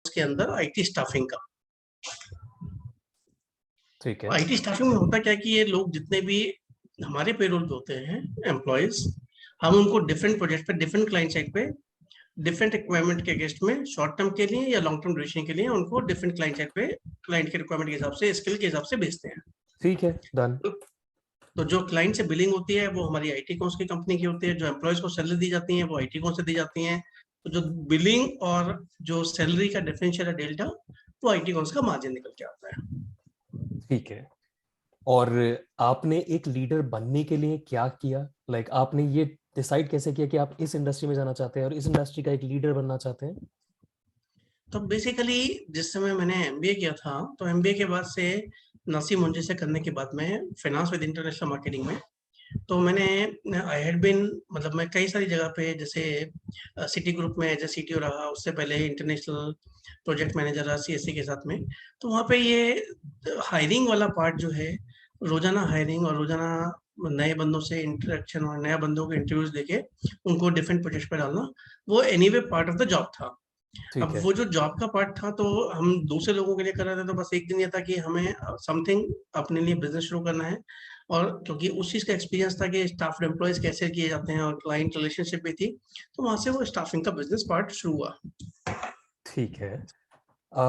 के अंदर IT staffing का। ठीक है। आईटी स्टाफिंग में होता क्या है कि ये लोग जितने भी हमारे पेरोल पे होते हैं एम्प्लॉयज, हम उनको डिफरेंट प्रोजेक्ट पे, डिफरेंट क्लाइंट साइड पे, डिफरेंट रिक्वायरमेंट के अगेंस्ट में शॉर्ट टर्म के लिए या लॉन्ग टर्म ड्यूरेशन के लिए उनको डिफरेंट क्लाइंट साइड पे क्लाइंट के रिक्वायरमेंट के हिसाब से, स्किल के हिसाब से भेजते हैं। ठीक है, डन। तो जो क्लाइंट से बिलिंग होती है वो हमारी आईटी कॉन्स की कंपनी की होती है, जो एम्प्लॉयज को सैलरी दी जाती है वो आईटी कॉन्स से दी जाती हैं। तो जो बिलिंग और जो सैलरी का डिफरेंशियल है डेल्टा, वो आईटी कॉन्स का मार्जिन निकल के आता है। ठीक है। और आपने एक लीडर बनने के लिए क्या किया? लाइक आपने ये डिसाइड कैसे किया कि आप इस इंडस्ट्री में जाना चाहते हैं और इस इंडस्ट्री का एक लीडर बनना चाहते हैं? तो बेसिकली जिस समय मैंने एमबीए किया था, तो एमबीए के बाद से नासी मुंजी से करने के बाद में फाइनेंस विद इंटरनेशनल मार्केटिंग में, तो मैंने आई हैड बीन, मतलब मैं कई सारी जगह पे, जैसे सिटी ग्रुप में एज ए सीटीओ रहा, उससे पहले इंटरनेशनल प्रोजेक्ट मैनेजर रहा सीएससी के साथ में। तो वहाँ पे ये हायरिंग वाला पार्ट जो है, रोजाना हायरिंग और रोजाना नए बंदों से इंटरेक्शन और नया बंदों को इंटरव्यूज देके उनको डिफरेंट प्रोजेक्ट पे डालना, वो anyway part of the job था। ठीक अब है। वो जो जॉब का पार्ट था, तो हम दूसरे लोगों के लिए कर रहे थे, तो बस एक दिन ये था कि हमें समथिंग अपने लिए बिजनेस शुरू करना है। और क्योंकि उस चीज का एक्सपीरियंस था कि स्टाफ एम्प्लॉयज कैसे किए जाते हैं और क्लाइंट रिलेशनशिप भी थी, तो वहां से वो स्टाफिंग का बिजनेस पार्ट शुरू हुआ। ठीक है। अ,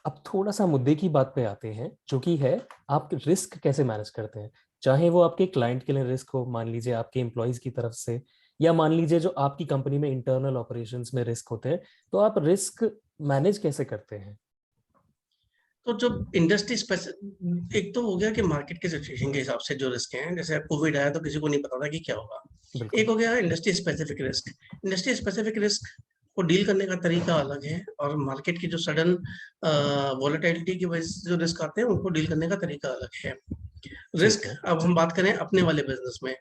अब थोड़ा सा मुद्दे की बात पे आते हैं, जो कि है आप रिस्क कैसे मैनेज करते हैं। चाहे वो आपके क्लाइंट के लिए रिस्क हो, मान लीजिए आपके एम्प्लॉयज की तरफ से, या मान लीजिए जो आपकी कंपनी में इंटरनल ऑपरेशंस में रिस्क होते हैं, तो आप रिस्क मैनेज कैसे करते हैं? तो जो इंडस्ट्री स्पेसिफिक, एक तो हो गया कि मार्केट के सिचुएशन के हिसाब से जो रिस्क हैं, जैसे कोविड आया तो किसी को नहीं पता था कि क्या होगा। बिल्कुल। एक हो गया industry specific risk. Industry specific risk को डील करने का तरीका अलग है, और मार्केट की जो सडन वॉलेटिलिटी की वजह से जो रिस्क आते हैं उनको डील करने का तरीका अलग है। ठीक रिस्क, है। अब हम बात करें अपने वाले बिजनेस में,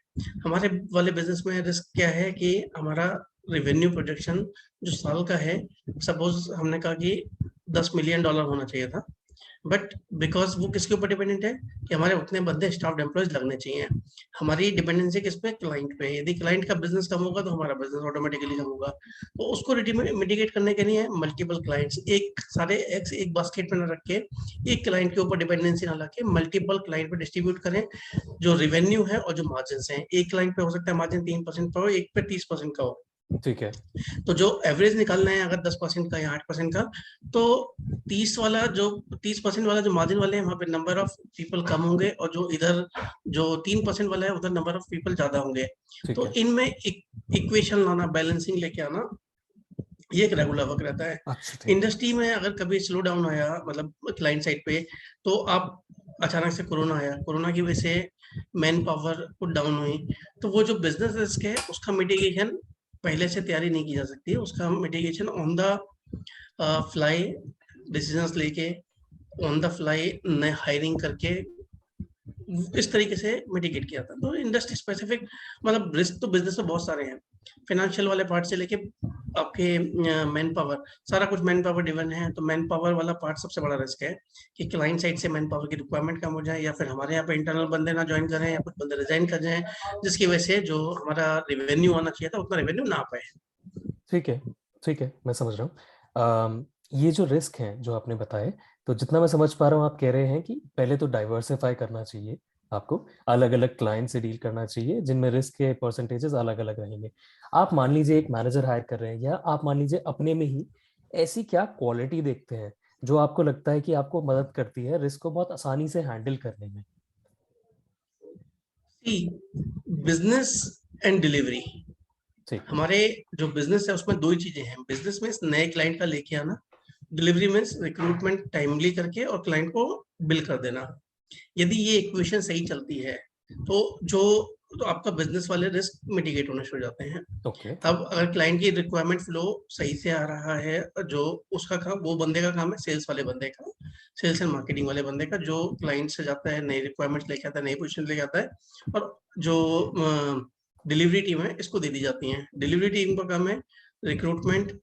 हमारे वाले बिजनेस में रिस्क क्या है कि हमारा रेवेन्यू प्रोजेक्शन जो साल का है, सपोज हमने कहा कि $10 मिलियन होना चाहिए था, बट बिकॉज वो किसके ऊपर डिपेंडेंट है कि हमारे उतने बंदे स्टाफ एम्प्लॉयज लगने चाहिए। हमारी डिपेंडेंसी किस पे? क्लाइंट पे। यदि क्लाइंट का बिजनेस कम होगा तो हमारा बिजनेस ऑटोमेटिकली कम होगा। तो उसको मिटिगेट करने के लिए मल्टीपल क्लाइंट्स, एक सारे एग्स एक बास्केट में न रख के, एक क्लाइंट के ऊपर डिपेंडेंसी ना रखे, मल्टीपल क्लाइंट पे डिस्ट्रीब्यूट करें। जो रेवेन्यू है और जो मार्जिन है, एक क्लाइंट पे हो सकता है मार्जिन 3% का हो, एक पे 30% का हो। ठीक है। तो जो एवरेज निकालना है अगर 10% का या 8% का, तो 30% वाला जो मार्जिन वाले हैं वहां पे नंबर ऑफ पीपल कम होंगे, और जो इधर जो 3% वाला है उधर नंबर ऑफ पीपल ज्यादा होंगे। ठीक तो है। इनमें इक्वेशन लाना, बैलेंसिंग लेके आना, ये एक रेगुलर वर्क रहता है। अच्छा, ठीक है। इंडस्ट्री में अगर कभी स्लो डाउन आया, मतलब क्लाइंट साइड पे, तो आप अचानक से कोरोना आया, कोरोना की वजह से मैन पावर कुछ डाउन हुई, तो वो जो बिजनेस रिस्क है उसका मिटिगेशन पहले से तैयारी नहीं की जा सकती है। उसका mitigation on the fly decisions लेके, ऑन द फ्लाई नए हायरिंग करके, इस तरीके से मिटिगेट किया था। तो इंडस्ट्री स्पेसिफिक, मतलब रिस्क तो बिजनेस में बहुत सारे हैं, फाइनेंशियल वाले पार्ट से लेके आपके मैन पावर, सारा कुछ मैन पावर डिवन है। तो मैन पावर वाला पार्ट सबसे बड़ा रिस्क है कि क्लाइंट साइड से मैन पावर की रिक्वायरमेंट कम हो जाए, या फिर हमारे यहाँ पे इंटरनल बंदे ना ज्वाइन करें, या कुछ बंदे रिजाइन कर जाएं, जिसकी वजह से जो हमारा रेवेन्यू आना चाहिए था उतना रेवेन्यू ना आ पाए। ठीक है। ठीक है, मैं समझ रहा हूँ। ये जो रिस्क हैं जो आपने बताए, तो जितना मैं समझ पा रहा हूँ, आप कह रहे हैं कि पहले तो डाइवर्सिफाई करना चाहिए, आपको अलग अलग क्लाइंट से डील करना चाहिए जिनमें रिस्क के परसेंटेजेस अलग अलग रहेंगे। आप मान लीजिए एक मैनेजर हायर कर रहे हैं, या आप मान लीजिए अपने में ही ऐसी क्या क्वालिटी देखते हैं जो आपको लगता है कि आपको मदद करती है रिस्क को बहुत आसानी से हैंडल करने में? Business and delivery. ठीक है। हमारे जो बिजनेस है उसमें दो ही चीजें हैं, बिजनेस में नए क्लाइंट का लेके आना, डिलीवरी में रिक्रूटमेंट टाइमली करके और क्लाइंट को बिल कर देना। यदि ये इक्वेशन सही चलती है, तो जो तो आपका बिजनेस वाले रिस्क मिटिगेट होने शुरू हो जाते हैं। ओके। अब अगर क्लाइंट की रिक्वायरमेंट फ्लो सही से आ रहा है, जो उसका काम, वो बंदे का काम है, सेल्स वाले बंदे का, सेल्स एंड मार्केटिंग वाले बंदे का, जो क्लाइंट से जाता है, नई रिक्वायरमेंट्स लेके आता है, नई पोजीशन लेके आता है, और जो डिलीवरी टीम है इसको दे दी जाती है। डिलीवरी टीम का काम है रिक्रूटमेंट,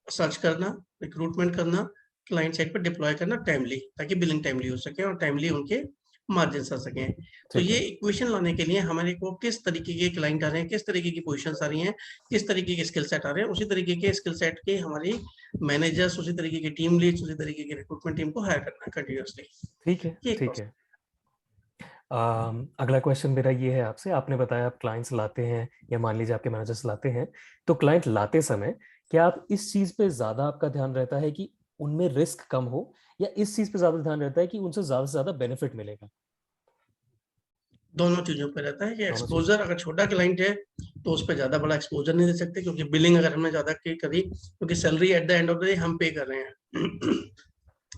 सर्च करना, रिक्रूटमेंट करना, क्लाइंट साइड पर डिप्लॉय करना टाइमली, ताकि बिलिंग टाइमली हो सके और टाइमली उनके मार्जिन आ सकें। तो ठीक ये है। इक्वेशन लाने के लिए हमारे को किस तरीके के क्लाइंट आ रहे हैं, किस तरीके की पोजीशंस आ रही हैं, किस तरीके के स्किल सेट आ रहे हैं, उसी तरीके के स्किल सेट के हमारी मैनेजर्स, उसी तरीके के टीम लीड्स, उसी तरीके की रिक्रूटमेंट टीम को हायर करना है कंटिन्यूअसली। ठीक है। ये एक ठीक प्रोसेस। है। अगला क्वेश्चन मेरा ये है आपसे, आपने बताया आप क्लाइंट्स लाते हैं या मान लीजिए आपके मैनेजर्स लाते हैं, तो क्लाइंट लाते समय क्या आप इस चीज पे ज्यादा आपका ध्यान रहता है कि उनमें रिस्क कम हो, या इस चीज पे ज्यादा ध्यान रहता है कि उनसे ज्यादा बेनिफिट मिलेगा? दोनों चीजों पे रहता है कि दोनों चीजों एक्सपोजर, पे। अगर छोटा क्लाइंट है तो उस पर ज्यादा बड़ा एक्सपोजर नहीं दे सकते, क्योंकि बिलिंग अगर हमने ज्यादा की करी, क्योंकि salary at the end of the day हम पे कर रहे हैं।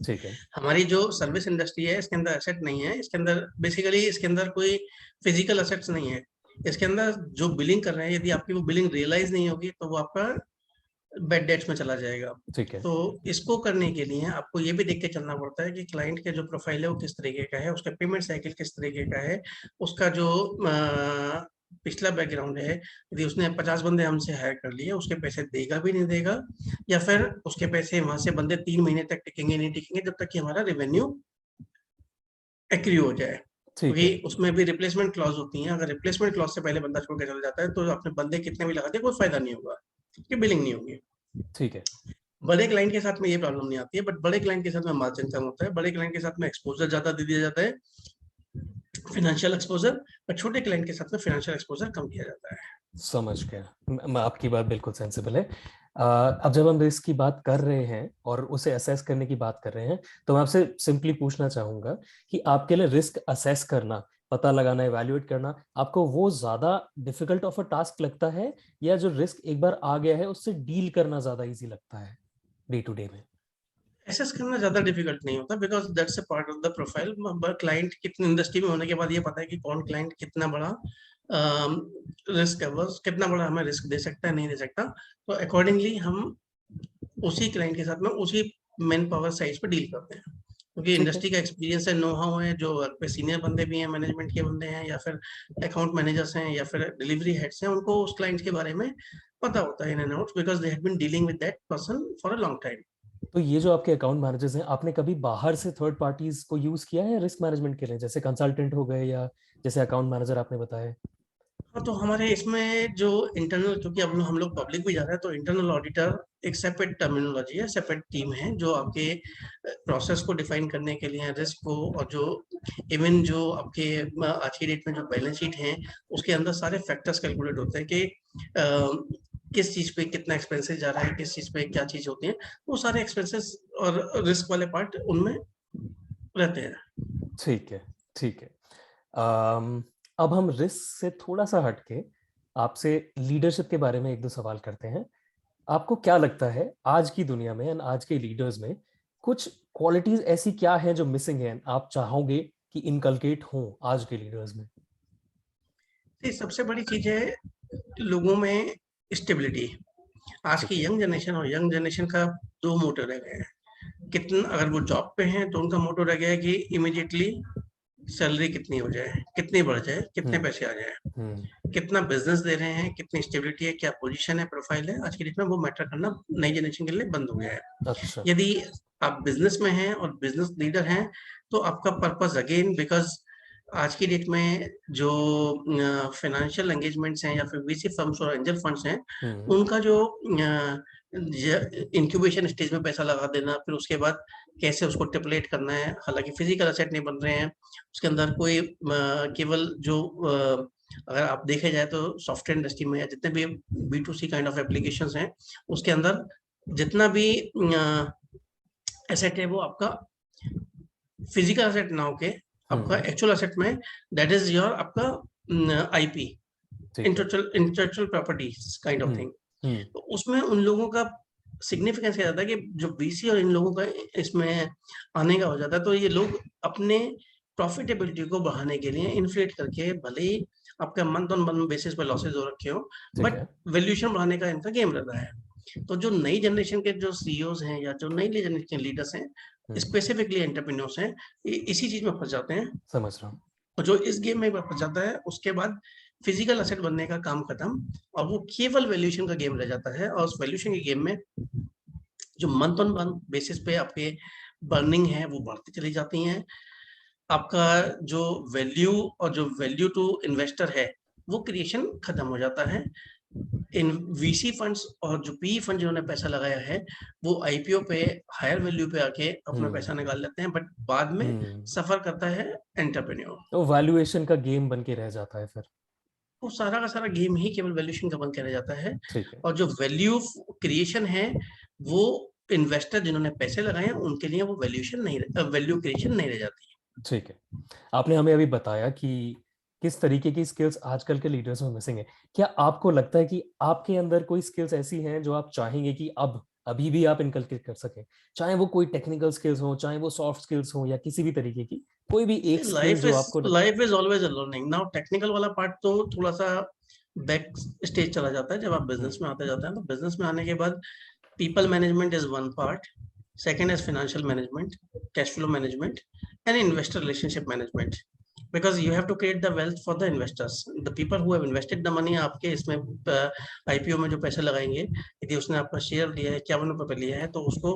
ठीक है। हमारी जो सर्विस इंडस्ट्री है इसके अंदर एसेट नहीं है, इसके अंदर बेसिकली इसके अंदर कोई फिजिकल एसेट्स नहीं है। इसके अंदर जो बिलिंग कर रहे हैं, यदि आपकी वो बिलिंग रियलाइज नहीं होगी तो वो आपका बैड डेट्स में चला जाएगा। ठीक है। तो इसको करने के लिए आपको ये भी देख के चलना पड़ता है कि क्लाइंट के जो प्रोफाइल है वो किस तरीके का है, उसका पेमेंट साइकिल किस तरीके का है, उसका जो पिछला बैकग्राउंड है। यदि उसने 50 बंदे हमसे हायर कर लिए, उसके पैसे देगा भी नहीं देगा, या फिर उसके पैसे वहां से बंदे 3 महीने तक टिकेंगे नहीं टिकेंगे जब तक कि हमारा रेवेन्यू एक्रिव हो जाए। ठीक क्योंकि है। उसमें भी रिप्लेसमेंट क्लॉज होती है, अगर रिप्लेसमेंट क्लॉज से पहले बंदा छोड़ के चला जाता है तो अपने बंदे कितने भी लगा दे कोई फायदा नहीं होगा, कि बिलिंग नहीं होगी। ठीक है। बड़े क्लाइंट के साथ में ये प्रॉब्लम नहीं आती है, बट बड़े क्लाइंट के साथ में मार्जिन कम होता है, बड़े क्लाइंट के साथ में एक्सपोजर ज्यादा दे दिया जाता है, फाइनेंशियल एक्सपोजर, और छोटे क्लाइंट के साथ में फाइनेंशियल एक्सपोजर कम किया जाता है। समझ गया। आपकी बात बिल्कुल सेंसिबल है। अब जब हम रिस्क की बात कर रहे हैं और उसे असेस करने की बात कर रहे हैं, तो मैं आपसे सिंपली पूछना चाहूंगा कि आपके लिए रिस्क असेस करना, पता लगाना, इवैल्यूएट करना, आपको वो ज्यादा डिफिकल्ट ऑफ अ टास्क लगता है, या जो रिस्क एक बार आ गया है उससे डील करना ज्यादा इजी लगता है डे टू डे में? एसेस करना ज्यादा डिफिकल्ट नहीं होता, because that's a part of the profile. Client कितनी इंडस्ट्री में होने के बाद ये पता है कि कौन क्लाइंट कितना बड़ा रिस्क है, बस कितना बड़ा हमें रिस्क दे सकता है, नहीं दे सकता। तो अकॉर्डिंगली हम उसी क्लाइंट के साथ में उसी मैन पावर साइज पे डील करते हैं, क्योंकि ठीक है। इंडस्ट्री का एक्सपीरियंस है, नो हाउ है, जो वर्क पे सीनियर बंदे भी हैं, मैनेजमेंट के बंदे हैं, या फिर अकाउंट मैनेजर्स हैं, या फिर डिलीवरी हेड्स हैं, उनको उस क्लाइंट के बारे में पता होता है in and out, because they have been dealing with that person for a long time. तो ये जो आपके अकाउंट मैनेजर्स हैं, आपने कभी बाहर से थर्ड पार्टीज को यूज किया है रिस्क मैनेजमेंट के लिए, जैसे कंसल्टेंट हो गए या जैसे अकाउंट मैनेजर आपने बताया? हाँ, तो हमारे इसमें जो इंटरनल, क्योंकि अब हम लोग पब्लिक भी जा रहे हैं, तो इंटरनल ऑडिटर एक सेपरेट टर्मिनोलॉजी है, सेपरेट टीम है जो आपके प्रोसेस को डिफाइन करने के लिए, रिस्क को, और जो इवन जो आपके आज की डेट में जो बैलेंस शीट है उसके अंदर सारे फैक्टर्स कैलकुलेट होते हैं कि किस चीज पे कितना एक्सपेंसेस जा रहा है, किस चीज पे क्या चीज होती है, वो सारे एक्सपेंसेस और रिस्क वाले पार्ट उनमें रहते हैं। ठीक है। ठीक है। अब हम रिस्क से थोड़ा सा हटके आपसे लीडरशिप के बारे में एक दो सवाल करते हैं। आपको क्या लगता है आज की दुनिया में एंड आज के लीडर्स में कुछ क्वालिटीज ऐसी क्या हैं जो मिसिंग हैं, आप चाहोगे कि इनकलकेट हो आज के लीडर्स में? ये सबसे बड़ी चीज है लोगों में स्टेबिलिटी। आज ठीक की है। यंग जनरेशन और यंग जनरेशन का दो मोटो रह गए हैं। कितना अगर वो जॉब पे हैं तो उनका मोटो रह गया है कि इमीडिएटली सैलरी कितनी हो जाए, कितनी बढ़ जाए, कितने हम्म। पैसे आ जाए, हम्म। कितना बिजनेस दे रहे हैं, कितनी स्टेबिलिटी है, क्या पोजीशन है, प्रोफाइल है। आज की डेट में वो मैटर करना नई जनरेशन के लिए बंद हो गया है। अच्छा। यदि आप बिजनेस में हैं और बिजनेस लीडर हैं तो आपका पर्पस अगेन, बिकॉज आज की डेट में जो फाइनेंशियल एंगेजमेंट्स हैं या फिर वीसी फर्म्स और एंजल फंड्स हैं, हम्म। उनका जो इंक्यूबेशन स्टेज में पैसा लगा देना, फिर उसके बाद कैसे उसको टिपलेट करना है, हालांकि फिजिकल असेट नहीं बन रहे हैं उसके अंदर कोई, केवल जो अगर आप देखे जाए तो सॉफ्टवेयर इंडस्ट्री में या जितने भी B2C काइंड ऑफ एप्लीकेशंस हैं उसके अंदर जितना भी एसेट है वो आपका फिजिकल एसेट ना होके आपका हम्म। एक्चुअल एसेट में, दैट इज योर आपका आईपी, ठीक है। Intellectual properties kind of hmm. Thing. Hmm. तो उसमें उन लोगों का सिग्निफिकेंस क्या जाता है कि जो बीसी और इन लोगों का इसमें आने का हो जाता है, तो ये लोग अपने प्रॉफिटेबिलिटी को बढ़ाने के लिए इन्फ्लेट करके, भले ही आपका मंथ ऑन मंथ बेसिस पे लॉसेज हो रखे हो, ठीक बट है। वैल्यूएशन बढ़ाने का इनका गेम रहता है। तो जो नई जनरेशन के जो सीईओज हैं या जो नई जनरेशन के लीडर्स हैं, हम्म। स्पेसिफिकली एंटरप्रेन्योर्स हैं, ये इसी चीज में फंस जाते हैं। समझ रहा हूँ। और जो इस गेम में फंस जाता है उसके बाद फिजिकल असेट बनने का काम खत्म, और वो केवल वैल्यूएशन का गेम रह जाता है। और उस वैल्यूएशन के गेम में जो मंथ ऑन मंथ बेसिस पे आपके बर्निंग है वो बढ़ती चली जाती हैं, आपका जो वैल्यू और जो वैल्यू टू इन्वेस्टर है वो क्रिएशन खत्म हो जाता है। इन वीसी फंड्स और जो पी फंड जिन्होंने पैसा लगाया है वो आईपीओ पे हायर वैल्यू पे आके अपना पैसा निकाल लेते हैं, बट बाद में सफर करता है एंटरप्रेन्योर। तो वैल्यूएशन का गेम बन के रह जाता है फिर। वो सारा का सारा गेम ही केवल वैल्यूएशन का बन के रह जाता है। ठीक है। और जो वैल्यू क्रिएशन है वो इन्वेस्टर जिन्होंने पैसे लगाए हैं उनके लिए वो वैल्यूएशन नहीं, वैल्यू क्रिएशन नहीं रह जाती। ठीक है, आपने हमें अभी बताया कि किस तरीके की स्किल्स आजकल के लीडर्स में मिसिंग है। क्या आपको लगता है कि आपके अंदर कोई स्किल्स ऐसी हैं जो आप चाहेंगे कि अब अभी भी आप इनकलकेट कर सकें, चाहे वो कोई टेक्निकल स्किल्स हो, चाहे वो सॉफ्ट स्किल्स हो, या किसी भी तरीके की कोई भी एक स्किल जो आपको life is always a learning. Now technical वाला पार्ट तो थोड़ा सा बैक स्टेज चला जाता है जब आप बिजनेस में आते जाते हैं। तो बिजनेस में आने के बाद people management is one part, second is financial management, cash flow management, and investor relationship management, because you have to create the wealth for the investors, the people who have invested the money आपके इसमें IPO में जो पैसे लगाएंगे। यदि उसने आपका share लिया है 51 रुपए पे लिया है तो उसको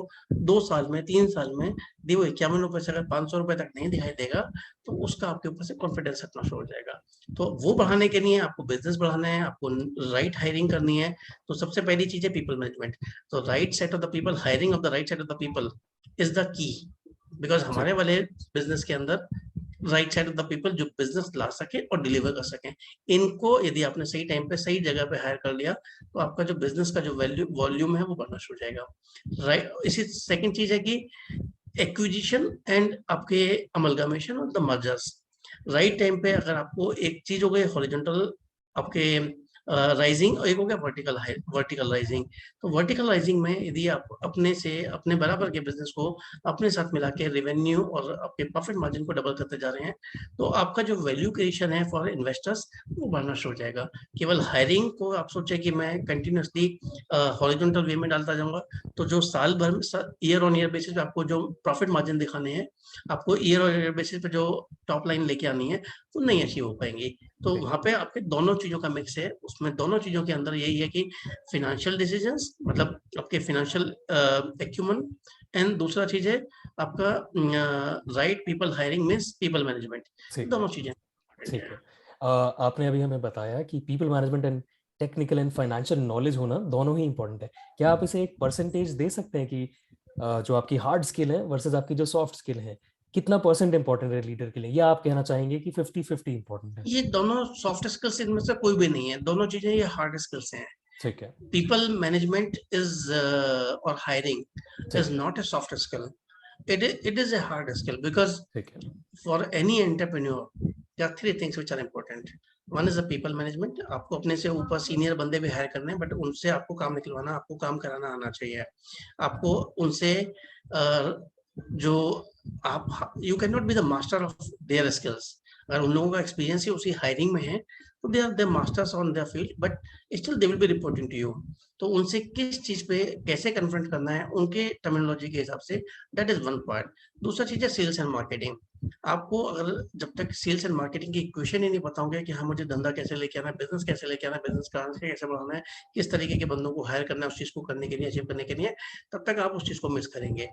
2 साल में 3 साल में दी वो 51 रुपए से अगर 500 रुपए तक नहीं दिखाई देगा तो उसका आपके ऊपर से कॉन्फिडेंस हटना शुरू हो जाएगा। तो वो बढ़ाने के लिए आपको बिजनेस बढ़ाना है, आपको राइट हायरिंग करनी है। तो सबसे पहली चीज है पीपल मैनेजमेंट। तो right set of the people, hiring of the right set of the people is the key, because हमारे वाले बिजनेस के अंदर right side of the people जो बिजनेस ला सके और डिलीवर कर सके, इनको यदि आपने सही टाइम पे सही जगह पे हायर कर लिया तो आपका जो बिजनेस का जो वैल्यू वॉल्यूम है वो बढ़ना शुरू हो जाएगा। राइट, इसी सेकंड चीज है कि एक्विजिशन एंड आपके अमलगामेशन और द मर्जर्स। राइट टाइम पे अगर आपको एक चीज हो गई हॉरिजॉन्टल आपके राइजिंग और एक हो गया वर्टिकल वर्टिकल राइजिंग। तो वर्टिकल राइजिंग में यदि आप अपने से अपने बराबर के बिजनेस को अपने साथ मिला के रेवेन्यू और आपके प्रॉफिट मार्जिन को डबल करते जा रहे हैं तो आपका जो वैल्यू क्रिएशन है फॉर इन्वेस्टर्स वो बढ़ना शुरू हो जाएगा। केवल हायरिंग को आप सोचे कि मैं कंटिन्यूसली हॉरिजॉन्टल वे में डालता जाऊंगा तो जो साल भर में ईयर ऑन ईयर बेसिस पे आपको जो प्रॉफिट मार्जिन दिखाने हैं, आपको ईयर ऑन ईयर बेसिस पे जो टॉप लाइन लेके आनी है वो नहीं अचीव हो पाएंगी। तो वहां पे आपके दोनों चीजों का मिक्स है। उसमें दोनों चीजों के अंदर यही है कि फाइनेंशियल डिसीजंस मतलब आपके फाइनेंशियल एक्यूमन, एंड दूसरा चीज है आपका right people hiring means people management. दोनों चीजें। ठीक है, आपने अभी हमें बताया कि people management and technical and financial knowledge होना दोनों ही इंपॉर्टेंट है। क्या आप इसे एक परसेंटेज दे सकते हैं कि जो आपकी हार्ड स्किल है वर्सेस आपकी जो सॉफ्ट स्किल है, कितना परसेंट इंपॉर्टेंट है लीडर के लिए, या आप कहना चाहेंगे कि 50-50 इंपॉर्टेंट है? ये दोनों सॉफ्ट स्किल्स इनमें से कोई भी नहीं है, दोनों चीजें ये हार्ड स्किल्स हैं। ठीक है। पीपल मैनेजमेंट इज और hiring is not a soft skill, it is a hard skill because for any entrepreneur there are three things which are important. One is the people management, आपको अपने से ऊपर senior बंदे भी higher करने हैं but उनसे आपको काम निकलवाना, आपको काम कराना आना चाहिए। आपको उनसे जो आप you can not be the master of their skills. अगर उन लोगों का एक्सपीरियंस ही उसी हायरिंग में है तो they are the masters on their field but still they will be reporting to you. तो उनसे किस चीज पे कैसे कन्फ्रंट करना है उनके टर्मिनोलॉजी के हिसाब से, दैट इज वन पार्ट। दूसरा चीज है सेल्स एंड मार्केटिंग। आपको अगर जब तक सेल्स एंड मार्केटिंग की इक्वेशन ही नहीं पता होंगे कि हाँ मुझे धंधा कैसे लेके आना है, बिजनेस कैसे लेके आना है, बिजनेस कहाँ से कैसे बढ़ाना है, किस तरीके के बंदों को हायर करना है उस चीज को करने के लिए, अचीव करने के लिए, तब तक आप उस चीज को मिस करेंगे।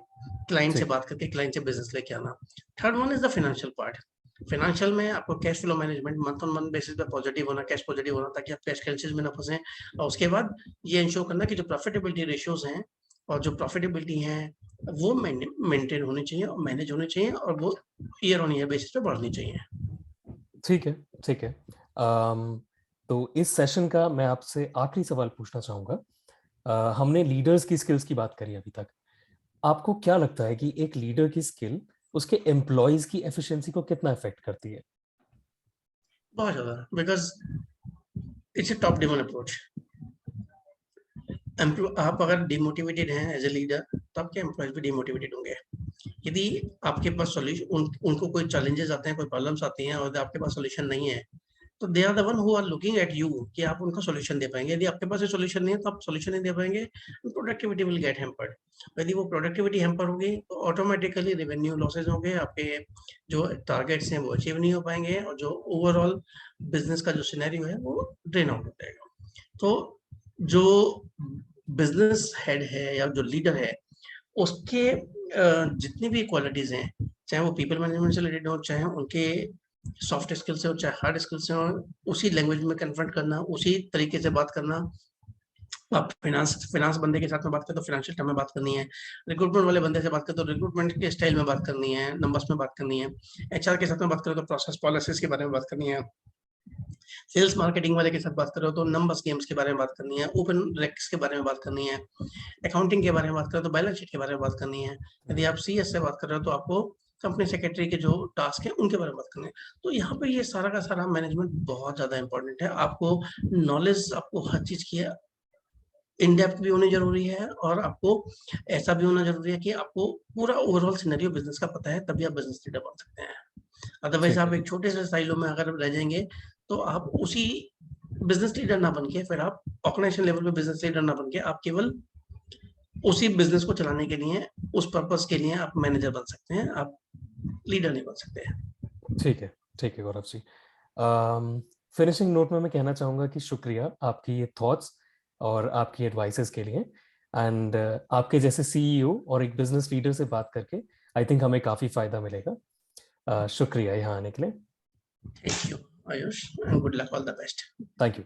क्लाइंट से बात करके क्लाइंट से बिजनेस लेके आना। Third one is the financial part. Financial में आपको cash flow management, month on month basis पे पॉजिटिव होना, कैश पॉजिटिव होना ताकि आप कैश क्राइसिस में ना फंसे। और उसके बाद ये इंश्योर करना कि जो प्रॉफिटेबिलिटी रेशियोज हैं और जो प्रॉफिटेबिलिटी है वो मेंटेन होनी चाहिए और मैनेज होनी चाहिए और वो ईयर ऑन ईयर बेसिस पे बढ़नी चाहिए। ठीक है, ठीक है। तो इस सेशन का मैं आपसे आखिरी सवाल पूछना चाहूंगा। हमने लीडर्स की स्किल्स की बात करी अभी तक। आपको क्या लगता है कि एक लीडर की स्किल उसके एम्प्लॉइज की एफिशिएंसी को कितना इफेक्ट करती है? बहुत ज्यादा, because it's a top down approach. आप अगर डिमोटिवेटेड हैं एज ए लीडर तो आपके एम्प्लॉयज भी डिमोटिवेटेड होंगे। यदि आपके पास सोल्यूशन, उनको कोई चैलेंजेस आते हैं, कोई प्रॉब्लम्स आती हैं और आपके पास सोल्यूशन नहीं है तो they are the one who are looking at you कि आप उनको सोल्यूशन दे पाएंगे। यदि आपके पास सोल्यूशन नहीं है तो आप सोल्यूशन नहीं दे पाएंगे, प्रोडक्टिविटी विल गेट हैम्पर्ड। यदि वो प्रोडक्टिविटी हैम्पर होगी तो ऑटोमेटिकली रेवेन्यू लॉसेज होंगे, आपके जो टारगेट्स हैं वो अचीव नहीं हो पाएंगे और जो ओवरऑल बिजनेस का जो सिनेरियो है वो ड्रेन आउट हो जाएगा। तो जो बिजनेस हेड है या जो लीडर है उसके जितनी भी क्वालिटीज हैं, चाहे वो पीपल मैनेजमेंट से रिलेटेड हो, चाहे उनके सॉफ्ट स्किल्स हो, चाहे हार्ड स्किल्स हो, उसी लैंग्वेज में कन्फ्रंट करना, उसी तरीके से बात करना। आप फाइनेंस बंदे के साथ में बात करें तो फाइनेंशियल टर्म में बात करनी है, रिक्रूटमेंट वाले बंदे से बात करें तो रिक्रूटमेंट के स्टाइल में बात करनी है, नंबर्स में बात करनी है, एचआर के साथ में बात करें तो प्रोसेस पॉलिसीज के बारे में बात करनी है, सेल्स मार्केटिंग वाले के साथ बात करो तो नंबर्स गेम्स के बारे में बात करनी है, ओपन रेक्स के बारे में बात करनी है, अकाउंटिंग के बारे में बात करो तो बैलेंस शीट के बारे में बात करनी है, यदि आप सीएस से बात कर रहे हो तो आपको कंपनी सेक्रेटरी के जो टास्क है उनके बारे में बात करनी है। तो यहाँ पे ये सारा का सारा मैनेजमेंट बहुत ज्यादा इंपॉर्टेंट है। आपको नॉलेज, आपको हर चीज की इन डेप्थ भी होनी जरूरी है, और आपको ऐसा भी होना जरूरी है कि आपको पूरा ओवरऑल सिनेरियो बिजनेस का पता है, तभी आप बिजनेस लीडर बन सकते हैं। अदरवाइज ठीक आप है। एक छोटे से साइलो में अगर रह जाएंगे तो आप उसी बिजनेस लीडर ना बन के, फिर आप ऑर्गेनाइजेशन लेवल पे बिजनेस लीडर ना बन के, आप केवल उसी बिजनेस को चलाने के लिए, उस पर्पस के लिए आप मैनेजर बन सकते हैं, आप लीडर नहीं बन सकते हैं। ठीक है गौरव जी। फिनिशिंग नोट में मैं कहना चाहूँगा कि शुक्रिया आपकी ये थॉट्स और आपकी एडवाइसेस के लिए। एंड आपके जैसे सीईओ और एक बिजनेस लीडर से बात करके आई थिंक हमें काफ़ी फ़ायदा मिलेगा। शुक्रिया यहाँ आने के लिए। Thank you Ayush, and good luck, all the best. Thank you.